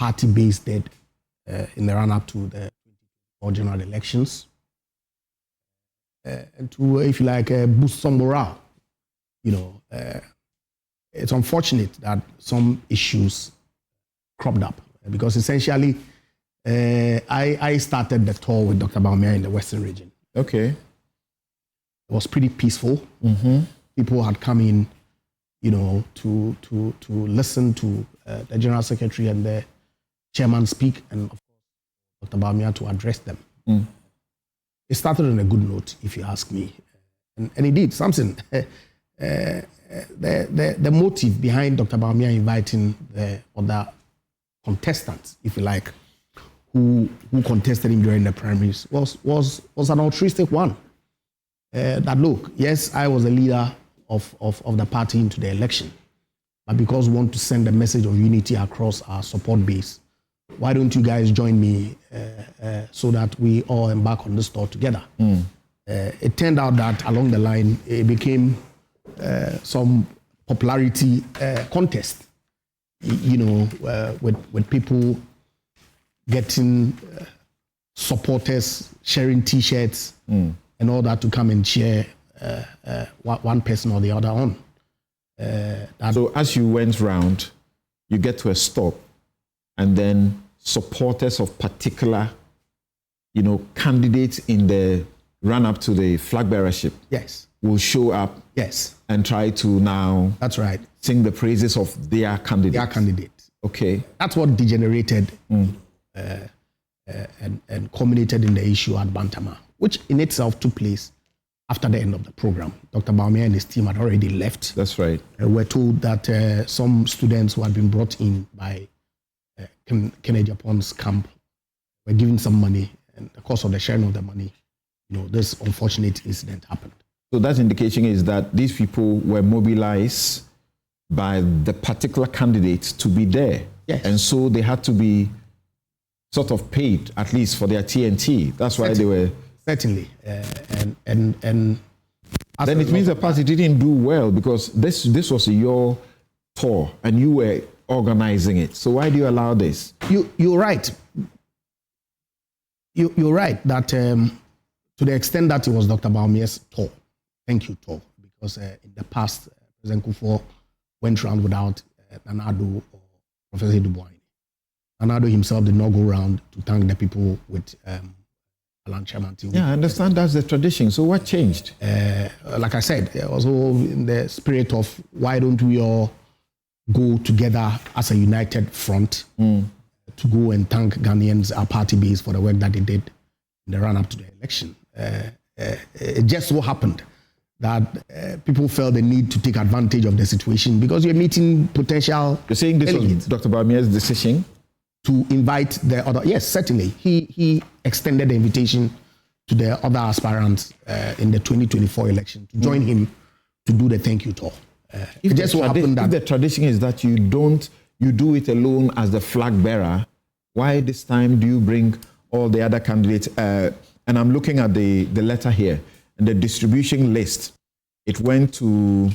party base did in the run-up to the general elections, and to, if you like, boost some morale. It's unfortunate that some issues cropped up because essentially I started the tour with Dr. Bawumia in the Western region. Okay. It was pretty peaceful. People had come in, to listen to the General Secretary and the Chairman speak, and of course Dr. Bawumia to address them. It started on a good note, if you ask me. And indeed, something, the motive behind Dr. Bawumia inviting the other contestants, if you like, who contested him during the primaries was an altruistic one. That look, yes, I was a leader of the party into the election, but because we want to send a message of unity across our support base, why don't you guys join me so that we all embark on this tour together? It turned out that along the line, it became some popularity contest, with people getting supporters, sharing T-shirts and all that to come and cheer one person or the other on. So as you went round, you get to a stop, and then supporters of particular, candidates in the run-up to the flag bearership, yes, will show up, yes, and try to now, that's right, sing the praises of their candidate. Their candidate. Okay. That's what degenerated and culminated in the issue at Bantama, which in itself took place after the end of the program. Dr. Bawumia and his team had already left. That's right. We're told that some students who had been brought in by Japan's camp were given some money, and the course of the sharing of the money, this unfortunate incident happened. So that indication is that these people were mobilized by the particular candidates to be there. Yes. And so they had to be sort of paid, at least for their TNT. That's why they were... Certainly. And then it means the party didn't do well, because this was your tour and you were organizing it. So why do you allow this? You're right. You're right that to the extent that it was Dr. Bawumia's tour, thank you tour, because in the past, President Akufo went around without Akufo-Addo or Professor Dubois. Akufo-Addo himself did not go around to thank the people with Alan Chairman. Yeah, I understand that's the tradition. So what changed? Like I said, also in the spirit of why don't we all go together as a united front to go and thank Ghanaians, our party base, for the work that they did in the run-up to the election. It just so happened that people felt the need to take advantage of the situation because you're meeting potential... You're saying this was Dr. Bawumia's decision? To invite the other... Yes, certainly. He extended the invitation to the other aspirants in the 2024 election to join him to do the thank you tour. It just so happened that... If the tradition is that you do it alone as the flag bearer, why this time do you bring all the other candidates? And I'm looking at the letter here, and the distribution list. It went to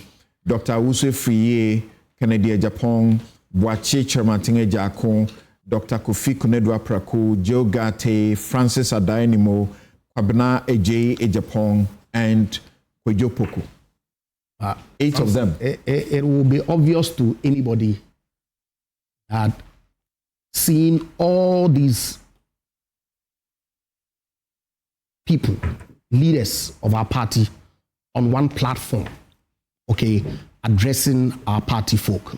Dr. Awusu Friye, Kennedy Japan, Boache Chermatinge Jakon, Dr. Kofi Konedwa Praku, Joe Gate, Francis Adainimo, Kwabena Eje Ejapong, and Kwejo Poku. 8 of them. It will be obvious to anybody that seeing all these people, leaders of our party on one platform, okay, addressing our party folk,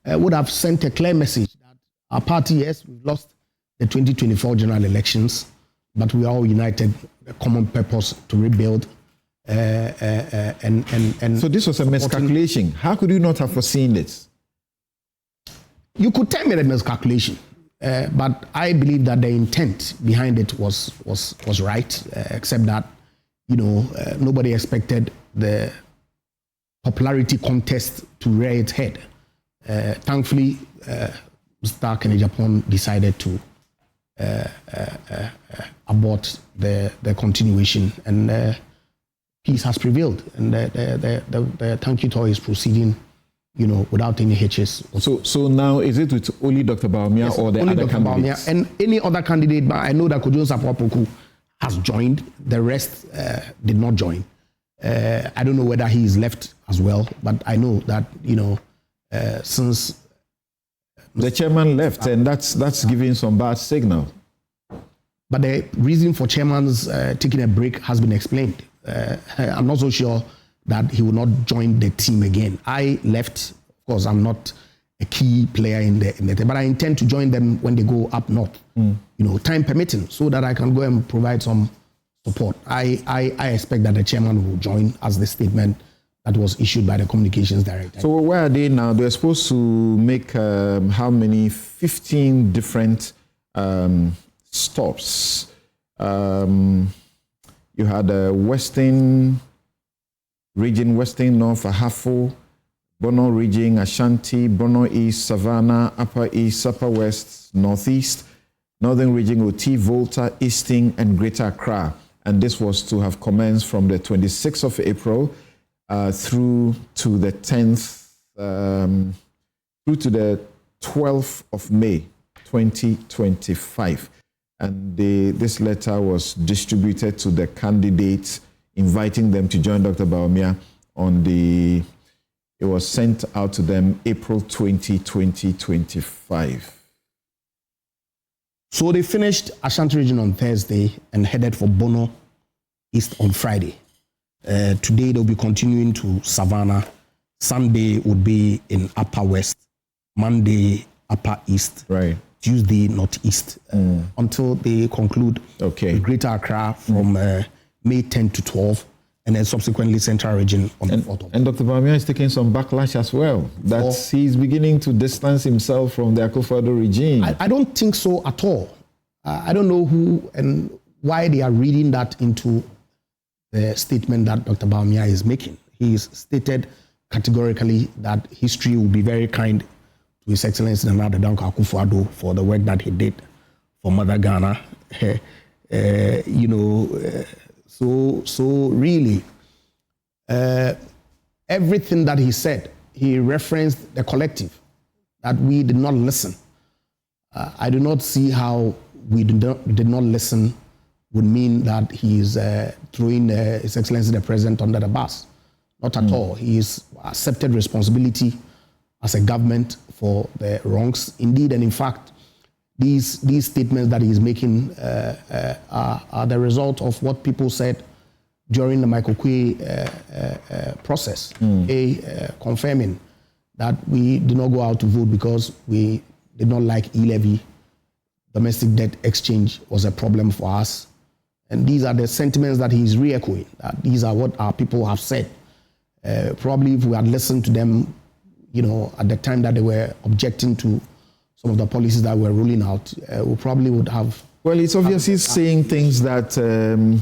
would have sent a clear message that our party, yes, we've lost the 2024 general elections, but we are all united, a common purpose to rebuild. And so this was a miscalculation. How could you not have foreseen this? You could tell me the miscalculation, but I believe that the intent behind it was right, except that nobody expected the popularity contest to rear its head. Thankfully, Mr. Kennedy Japan decided to abort the continuation, and peace has prevailed, and the thank you tour is proceeding without any hitches. So now, is it with only Dr. Bawumia or the only other Dr. candidates? Bawumia and any other candidate, but I know that Kojo Sapwapoku has joined. The rest did not join. I don't know whether he is left as well, but I know that, since the chairman left, and that's giving some bad signal. But the reason for chairman's taking a break has been explained. I'm not so sure that he will not join the team again. I left. Of course, I'm not a key player in the team, but I intend to join them when they go up north. Time permitting, so that I can go and provide some support. I expect that the chairman will join, as the statement that was issued by the communications director. So where are they now? They're supposed to make how many? 15 different stops. You had a Western region, Western North, Ahafo, Bono region, Ashanti, Bono East, Savannah, Upper East, Upper West, Northeast, Northern region, Oti, Volta, Eastern, and Greater Accra. And this was to have commenced from the 26th of April through to the 10th, through to the 12th of May, 2025. And this letter was distributed to the candidates, inviting them to join Dr. Bawumia it was sent out to them April 20, 2025. So they finished Ashanti region on Thursday and headed for Bono East on Friday. Today they'll be continuing to Savannah. Sunday would be in Upper West. Monday, Upper East. Right. Tuesday, Northeast. Until they conclude Greater Accra from May 10 to 12. And then subsequently Central Region on the 4th. And Dr. Bawumia is taking some backlash as well. That he's beginning to distance himself from the Akufo-Addo regime. I don't think so at all. I don't know who and why they are reading that into the statement that Dr. Bawumia is making. He's stated categorically that history will be very kind to His Excellency Nana Dankwa Akufo-Addo for the work that he did for Mother Ghana. So really, everything that he said, he referenced the collective, that we did not listen. I do not see how we did not listen would mean that he's throwing His Excellency the President under the bus. Not at all. He's accepted responsibility as a government for the wrongs. Indeed, and in fact, these statements that he's making are the result of what people said during the Michael Kwe process, confirming that we did not go out to vote because we did not like e-levy. Domestic debt exchange was a problem for us. And these are the sentiments that he's re-echoing. That these are what our people have said. Probably if we had listened to them, at the time that they were objecting to some of the policies that were rolling out, we probably would have. Well, it's obviously saying things that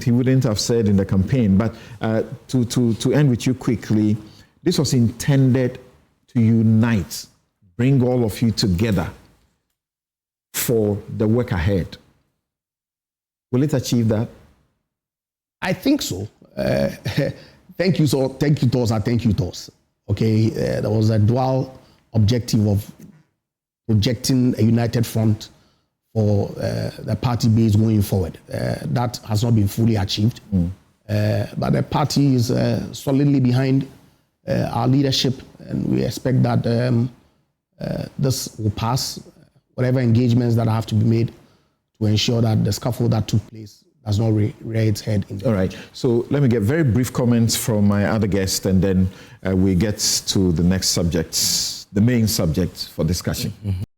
he wouldn't have said in the campaign. But to end with you quickly, this was intended to unite, bring all of you together for the work ahead. Will it achieve that? I think so. Thank you, Tos. Thank you, Tos. Okay, there was a dual objective of projecting a united front for the party base going forward. That has not been fully achieved. But the party is solidly behind our leadership, and we expect that this will pass. Whatever engagements that have to be made to ensure that the scaffold that took place does not rear its head. All right. So let me get very brief comments from my other guest, and then we get to the next subject, the main subject for discussion.